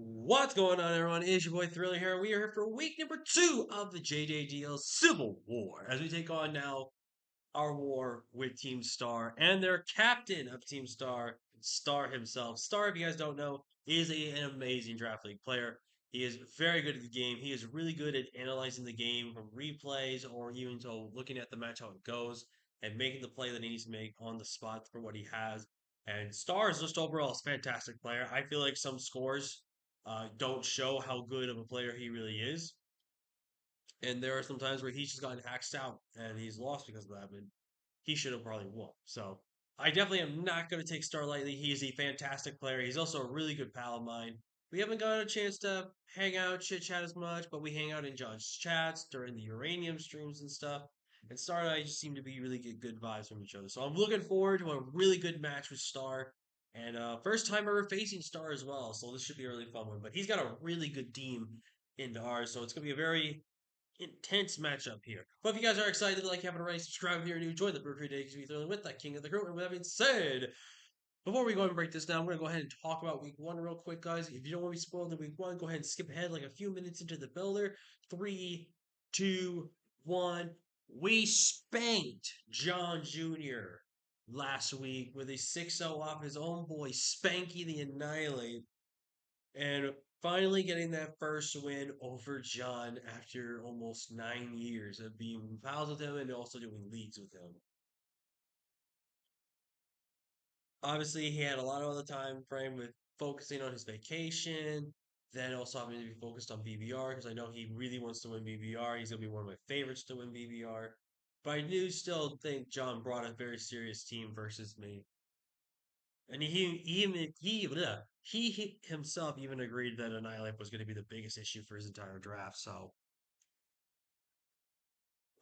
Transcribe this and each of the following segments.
What's going on, everyone? It's your boy Thriller here. We are here for week number 2 of the JJDL Civil War as we take on now our war with Team Star and their captain of Team Star, Star himself. Star, if you guys don't know, is an amazing draft league player. He is very good at the game. He is really good at analyzing the game from replays or even to looking at the match how it goes and making the play that he needs to make on the spot for what he has. And Star is just overall a fantastic player. I feel like some scores don't show how good of a player he really is. And there are some times where he's just gotten axed out and he's lost because of that. But he should have probably won. So I definitely am not going to take Star lightly. He is a fantastic player. He's also a really good pal of mine. We haven't got a chance to hang out, chit chat as much, but we hang out in John's chats during the uranium streams and stuff. And Star and I just seem to be really good vibes from each other. So I'm looking forward to a really good match with Star. And first time ever facing Star as well. So this should be a really fun one. But he's got a really good team into ours. So it's going to be a very intense matchup here. But if you guys are excited, like, haven't already, subscribe if you're new, join the Brew Crew Day because we're throwing with that king of the crew. And with that being said, before we go and break this down, we're going to go ahead and talk about week 1 real quick, guys. If you don't want to be spoiled in week 1, go ahead and skip ahead like a few minutes into the builder. 3, 2, 1. We spanked John Jr. last week with a 6-0 off his own boy, Spanky the Annihilate. And finally getting that first win over John after almost 9 years of being pals with him and also doing leagues with him. Obviously, he had a lot of other time frame with focusing on his vacation, then also having to be focused on BBR because I know he really wants to win BBR. He's going to be one of my favorites to win BBR. But I do still think John brought a very serious team versus me. And he himself even agreed that Annihilate was going to be the biggest issue for his entire draft. So,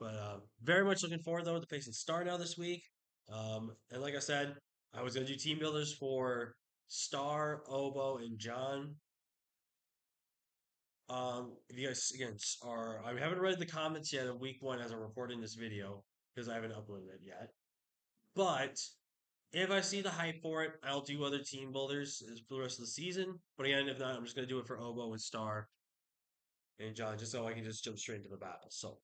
but very much looking forward though to facing Star now this week. And like I said, I was going to do team builders for Star, Obo, and John. If you guys again are, I haven't read the comments yet of week 1 as I'm recording this video because I haven't uploaded it yet. But if I see the hype for it, I'll do other team builders for the rest of the season. But again, if not, I'm just going to do it for Obo and Star and John, just so I can just jump straight into the battle. So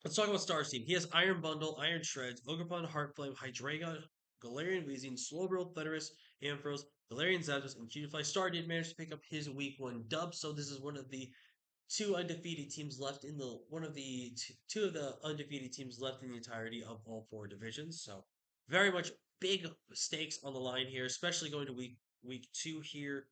let's talk about Star's team. He has Iron Bundle, Iron Shreds, Ogerpon, Heartflame, Hydreigon, Galarian Weezing, Slowbro, Thunderous, Ampharos, Galarian Zapdos, and Cutiefly. Star did manage to pick up his week 1 dub, so this is one of the two undefeated teams left in the one of the two of the undefeated teams left in the entirety of all 4 divisions. So very much big stakes on the line here, especially going to week 2 here.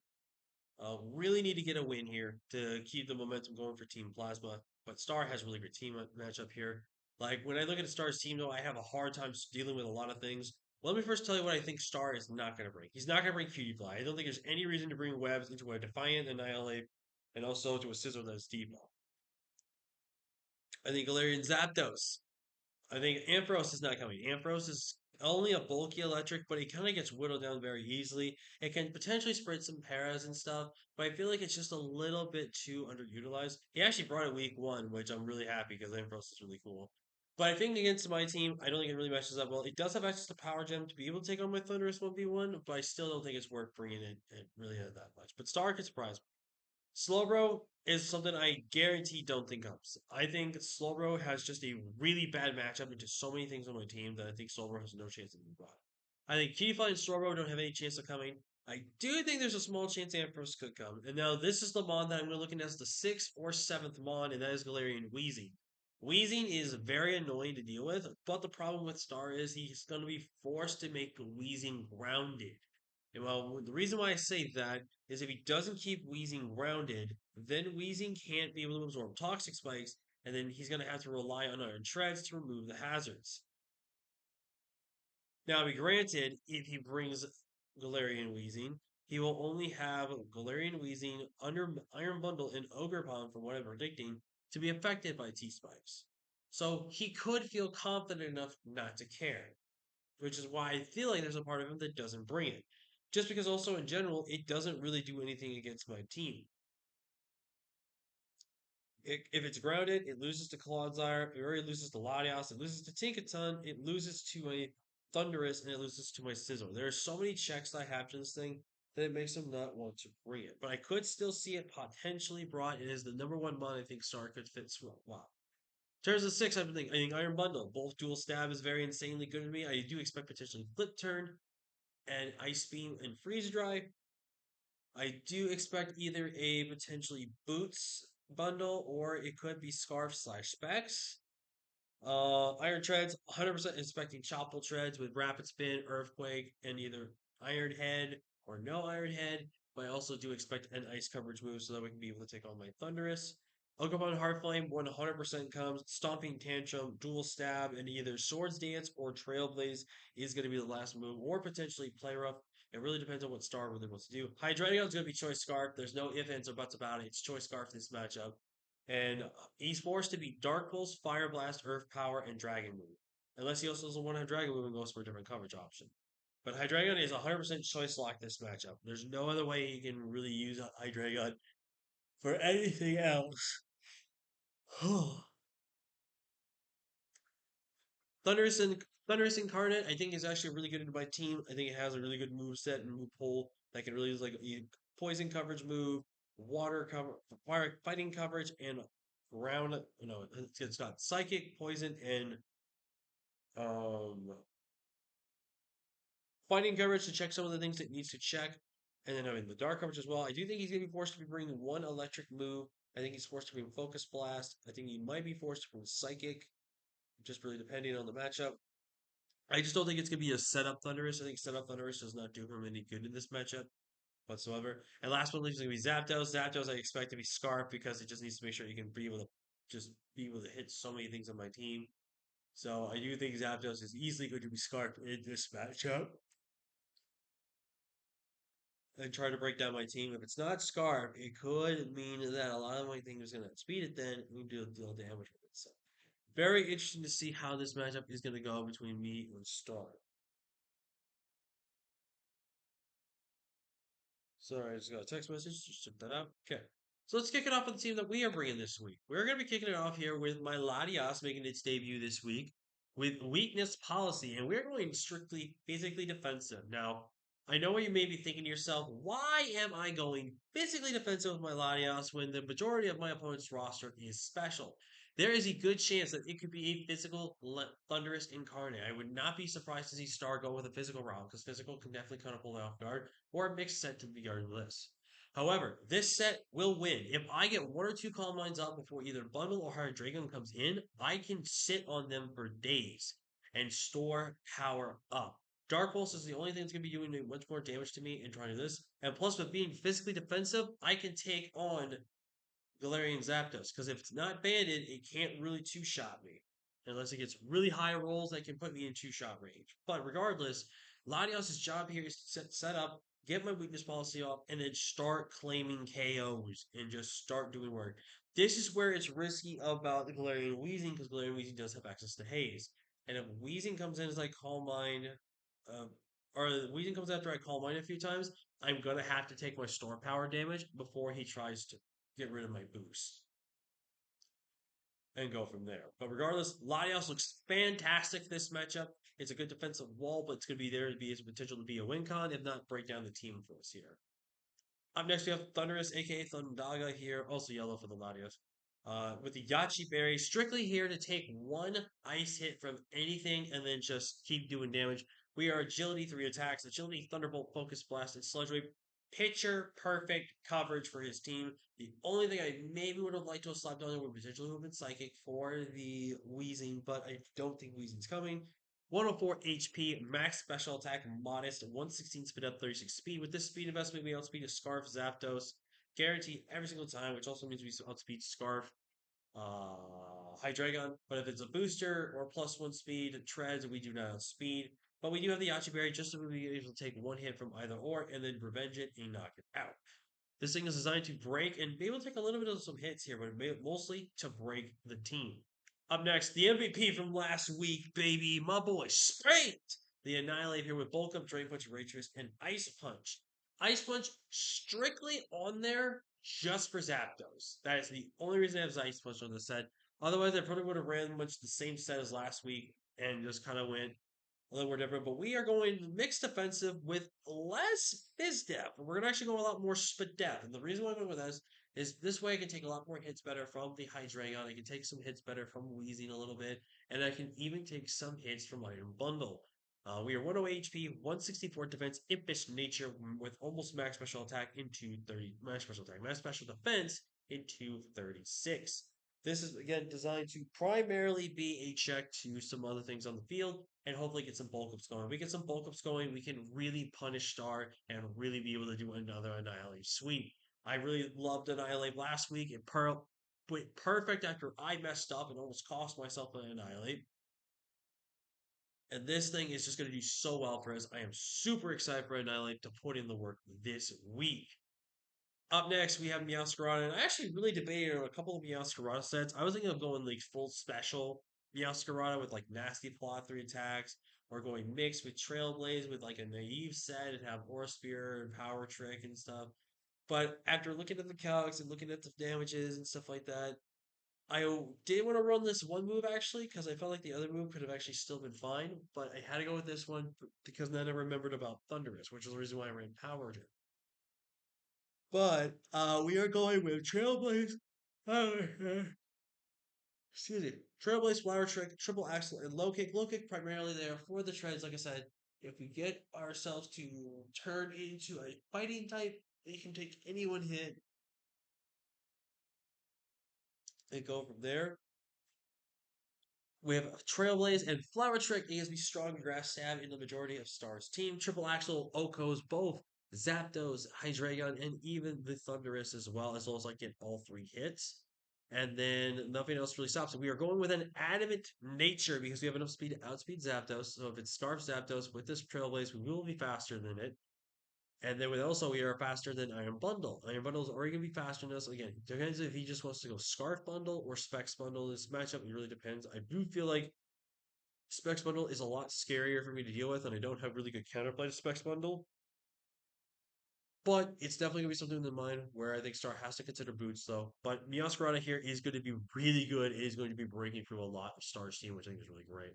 Really need to get a win here to keep the momentum going for Team Plasma. But Star has really great team matchup here. Like when I look at Star's team, though, I have a hard time dealing with a lot of things. Let me first tell you what I think Star is not going to bring. He's not going to bring Cutiefly. I don't think there's any reason to bring Webs into a Defiant, Annihilate, and also to a Scizor that's Depot. I think Galarian Zapdos. I think Ampharos is not coming. Ampharos is only a bulky electric, but it kind of gets whittled down very easily. It can potentially spread some paras and stuff, but I feel like it's just a little bit too underutilized. He actually brought it week 1, which I'm really happy because Ampharos is really cool. But I think against my team, I don't think it really matches up well. It does have access to Power Gem to be able to take on my Thunderous 1v1, but I still don't think it's worth bringing it really that much. But Star could surprise me. Slowbro is something I guarantee don't think comes. I think Slowbro has just a really bad matchup into so many things on my team that I think Slowbro has no chance of being brought. I think Keyfly and Slowbro don't have any chance of coming. I do think there's a small chance Ampharos could come. And now this is the Mon that I'm going to look at as the 6th or 7th Mon, and that is Galarian Weezing. Weezing is very annoying to deal with, but the problem with Star is he's going to be forced to make Weezing grounded. And well, the reason why I say that is if he doesn't keep Weezing grounded, then Weezing can't be able to absorb toxic spikes, and then he's going to have to rely on Iron Shreds to remove the hazards. Now, be granted, if he brings Galarian Weezing, he will only have Galarian Weezing under Iron Bundle and Ogerpon, from what I'm predicting, to be affected by T-Spikes. So he could feel confident enough not to care, which is why I feel like there's a part of him that doesn't bring it. Just because also in general, it doesn't really do anything against my team. If it's grounded, it loses to Clodsire, it already loses to Latias, it loses to Tinkaton, it loses to a Thunderous, and it loses to my Scizor. There are so many checks that I have to this thing. then it makes them not want to bring it. But I could still see it potentially brought. It is the number one mod I think Star could fit well. In terms of six, I think Iron Bundle. Both dual stab is very insanely good to me. I do expect potentially Flip Turn and Ice Beam and Freeze Dry. I do expect either a potentially Boots bundle or it could be Scarf slash Specs. Iron Treads, 100% expecting Choppable Treads with Rapid Spin, Earthquake, and either Iron Head or no Iron Head. But I also do expect an Ice Coverage move so that we can be able to take on my Thunderous. Pokemon Heartflame 100% comes. Stomping Tantrum, Dual Stab, and either Swords Dance or Trailblaze is going to be the last move, or potentially Play Rough. It really depends on what Star really wants to do. Hydreigon is going to be Choice Scarf. There's no ifs, ands, or buts about it. It's Choice Scarf this matchup. And he's forced to be Dark Pulse, Fire Blast, Earth Power, and Dragon Move. Unless he also doesn't want to have Dragon Move and goes for a different coverage option. But Hydreigon is 100% choice lock this matchup. There's no other way you can really use Hydreigon for anything else. Thunderous and Thunderous Incarnate, I think is actually really good in my team. I think it has a really good move set and move pull that can really use like poison coverage move, water cover, fire fighting coverage, and ground. No, it's got psychic, poison, and um fighting coverage to check some of the things it needs to check. And then having the dark coverage as well. I do think he's gonna be forced to be bringing one electric move. I think he's forced to bring Focus Blast. I think he might be forced to bring Psychic, just really depending on the matchup. I just don't think it's gonna be a setup Thunderous. I think setup Thunderous does not do him any good in this matchup whatsoever. And last but not least is gonna be Zapdos. Zapdos I expect to be Scarf because it just needs to make sure you can be able to just be able to hit so many things on my team. So I do think Zapdos is easily going to be Scarf in this matchup. And try to break down my team. If it's not Scarf, it could mean that a lot of my things are going to speed it then and deal damage with it. So very interesting to see how this matchup is going to go between me and Star. Sorry, I just got a text message. Just check that out. Okay. So let's kick it off with the team that we are bringing this week. We're going to be kicking it off here with my LATIAS making its debut this week with Weakness Policy, and we're going strictly physically defensive. Now, I know what you may be thinking to yourself, why am I going physically defensive with my LATIAS when the majority of my opponent's roster is special? There is a good chance that it could be a physical Thunderous Incarnate. I would not be surprised to see Star go with a physical route, because physical can definitely kind of pull it off guard, or a mixed set to be guardless. However, this set will win. If I get one or two Calm Minds up before either Bundle or Hydreigon comes in, I can sit on them for days and store power up. Dark Pulse is the only thing that's going to be doing much more damage to me in trying to do this. And plus, with being physically defensive, I can take on Galarian Zapdos. Because if it's not banded, it can't really two-shot me. Unless it gets really high rolls that can put me in two-shot range. But regardless, Latios' job here is to set up, get my weakness policy off, and then start claiming KOs and just start doing work. This is where it's risky about the Galarian Weezing, because Galarian Weezing does have access to Haze. And if Weezing comes in as like Calm Mind, uh, or Weezing comes after I Calm Mind a few times, I'm gonna have to take my Storm Power damage before he tries to get rid of my boost and go from there. But regardless, Latios looks fantastic this matchup. It's a good defensive wall, but it's going to be there to be its potential to be a win con, if not break down the team for us here. Up next, we have Thunderous, aka Thundaga here, also yellow for the Latios. With the Yachi Berry, strictly here to take one ice hit from anything and then just keep doing damage. We are Agility 3 attacks, Agility, Thunderbolt, Focus Blast, and Sludge Wave. Pitcher perfect coverage for his team. The only thing I maybe would have liked to have slapped on there would potentially have been Psychic for the Wheezing, but I don't think Wheezing's coming. 104 HP, max special attack, modest, 116 speed up, 36 speed. With this speed investment, we outspeed a Scarf Zapdos, guaranteed every single time, which also means we outspeed Scarf Hydreigon. But if it's a booster or plus one speed, treads, we do not outspeed. But we do have the Yachi Berry just so we be able to take one hit from either or and then revenge it and knock it out. This thing is designed to break and be able to take a little bit of some hits here, but mostly to break the team. Up next, the MVP from last week, baby, my boy Sprint. The Annihilate here with Bulk Up, Drain Punch, Ray Trace, and Ice Punch. Ice Punch strictly on there just for Zapdos. That is the only reason I have Ice Punch on the set. Otherwise, I probably would have ran much the same set as last week and just kind of went a little more different, but we are going mixed defensive with less biz depth. We're gonna actually go a lot more spit depth. And the reason why I'm going with this way I can take a lot more hits better from the Hydreigon. I can take some hits better from Wheezing a little bit, and I can even take some hits from Iron Bundle. We are 108 HP, 164 defense, impish nature with almost max special attack into 30 max special attack, max special defense into 36. This is again designed to primarily be a check to some other things on the field and hopefully get some bulk ups going. If we get some bulk ups going, we can really punish Star and really be able to do another Annihilate sweep. I really loved Annihilate last week. It went perfect after I messed up and almost cost myself an Annihilate. And this thing is just going to do so well for us. I am super excited for Annihilate to put in the work this week. Up next, we have Meowscarada, and I actually really debated on a couple of Meowscarada sets. I was thinking of going like full special Meowscarada with like nasty plot 3 attacks, or going mixed with Trailblaze with like a naive set and have Aura Spear and Power Trick and stuff. But after looking at the calcs and looking at the damages and stuff like that, I did want to run this one move actually because I felt like the other move could have actually still been fine, but I had to go with this one because then I remembered about Thunderous, which is the reason why I ran Power Trick. But we are going with Trailblaze. Excuse me. Trailblaze, Flower Trick, Triple Axle, and Low Kick. Low Kick primarily there for the treads. Like I said, if we get ourselves to turn into a fighting type, it can take any one hit and go from there. We have Trailblaze and Flower Trick ASB Strong Grass Stab in the majority of Stars team. Triple Axle, Okos, both Zapdos, Hydreigon, and even the Thunderous as well as like get all 3 hits. And then nothing else really stops it. We are going with an adamant nature because we have enough speed to outspeed Zapdos. So if it starves Zapdos with this Trailblaze, we will be faster than it. And then with also we are faster than Iron Bundle. Iron Bundle is already gonna be faster than us. Again, depends if he just wants to go Scarf Bundle or Specs Bundle. This matchup it really depends. I do feel like Specs Bundle is a lot scarier for me to deal with, and I don't have really good counterplay to Specs Bundle. But it's definitely gonna be something in mind where I think Star has to consider boots though. But Meowscarada here is going to be really good. It is going to be breaking through a lot of Star's team, which I think is really great.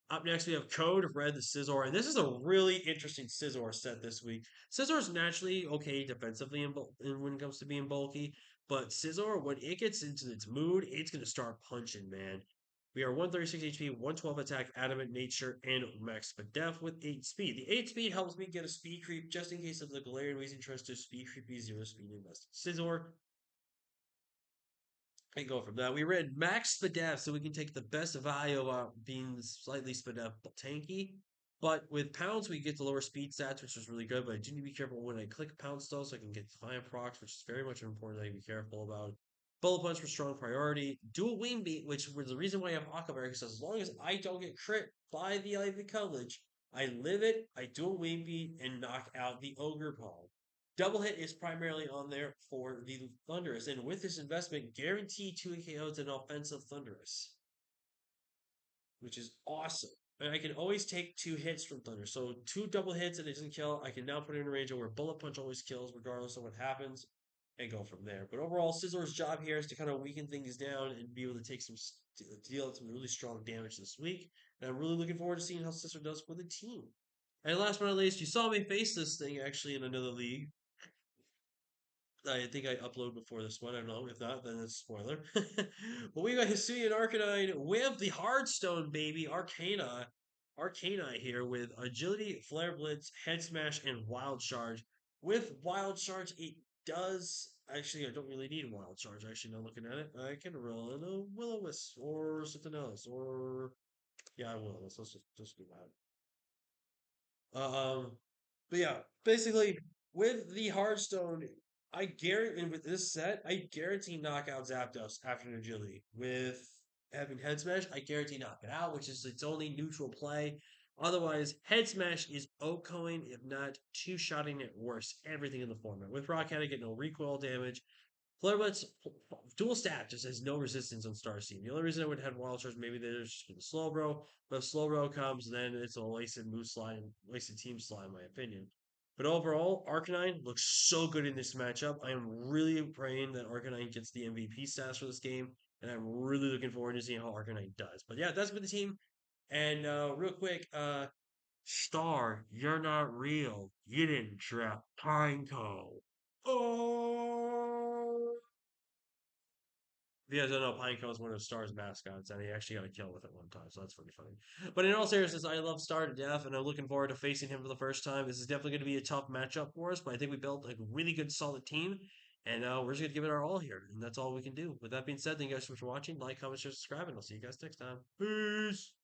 Up next, we have Code Red the Scizor, and this is a really interesting Scizor set this week. Scizor is naturally okay defensively when it comes to being bulky, but Scizor, when it gets into its mood, it's going to start punching, man. We are 136 HP, 112 attack, adamant nature, and max def with 8 speed. The 8 speed helps me get a speed creep just in case of the Galarian Weezing tries to speed creep me 0 speed invest. Scizor, and go from that. We read max Spadef, so we can take the best value about being slightly Spadef tanky. But with pounds, we get the lower speed stats, which is really good. But I do need to be careful when I click pounds, though, so I can get Defiant procs, which is very much important that I be careful about. Bullet Punch for strong priority. Dual Wing Beat, which was the reason why I have Huckleberry, because as long as I don't get crit by the Ivy College, I live it, I dual Wing Beat, and knock out the Ogre Paw. Double hit is primarily on there for the Thunderous, and with this investment, guarantee 2 KOs an offensive Thunderous, which is awesome. And I can always take 2 hits from Thunder. So 2 double hits and it doesn't kill. I can now put it in a range where Bullet Punch always kills, regardless of what happens, and go from there. But overall, Scizor's job here is to kind of weaken things down and be able to take deal some really strong damage this week. And I'm really looking forward to seeing how Scizor does for the team. And last but not least, you saw me face this thing actually in another league. I think I upload before this one. I don't know. If not, then it's a spoiler. But we got Hisuian Arcanine with the Hardstone, baby. Arcana here with Agility, Flare Blitz, Head Smash, and Wild Charge. With Wild Charge, it does. Actually, I don't really need Wild Charge. Actually, now looking at it, I can roll in a Will-O-Wisp or something else. Or, yeah, I will. Let's just do that. Um, but yeah, basically with the Hearthstone, I guarantee and with this set, I guarantee knockout Zapdos after an agility. With having Head Smash, I guarantee knock it out, which is its only neutral play. Otherwise, Head Smash is O-coing, if not two-shotting at worst, everything in the format. With Rock Cannon, I get no recoil damage. Flare Blitz, dual stat just has no resistance on Star Steam. The only reason I would have Wild Charge, maybe there's just the Slow Bro. But if Slow Bro comes, then it's a wasted move slide, wasted team slide, in my opinion. But overall, Arcanine looks so good in this matchup. I am really praying that Arcanine gets the MVP stats for this game, and I'm really looking forward to seeing how Arcanine does. But yeah, that's for the team. And real quick, Star, you're not real. You didn't draft Pineco. Oh. If you guys don't know, Pineco is one of Star's mascots, and he actually got a kill with it one time, so that's pretty funny. But in all seriousness, I love Star to death, and I'm looking forward to facing him for the first time. This is definitely going to be a tough matchup for us, but I think we built a really good, solid team, and we're just going to give it our all here, and that's all we can do. With that being said, thank you guys so much for watching. Like, comment, share, subscribe, and I'll see you guys next time. Peace!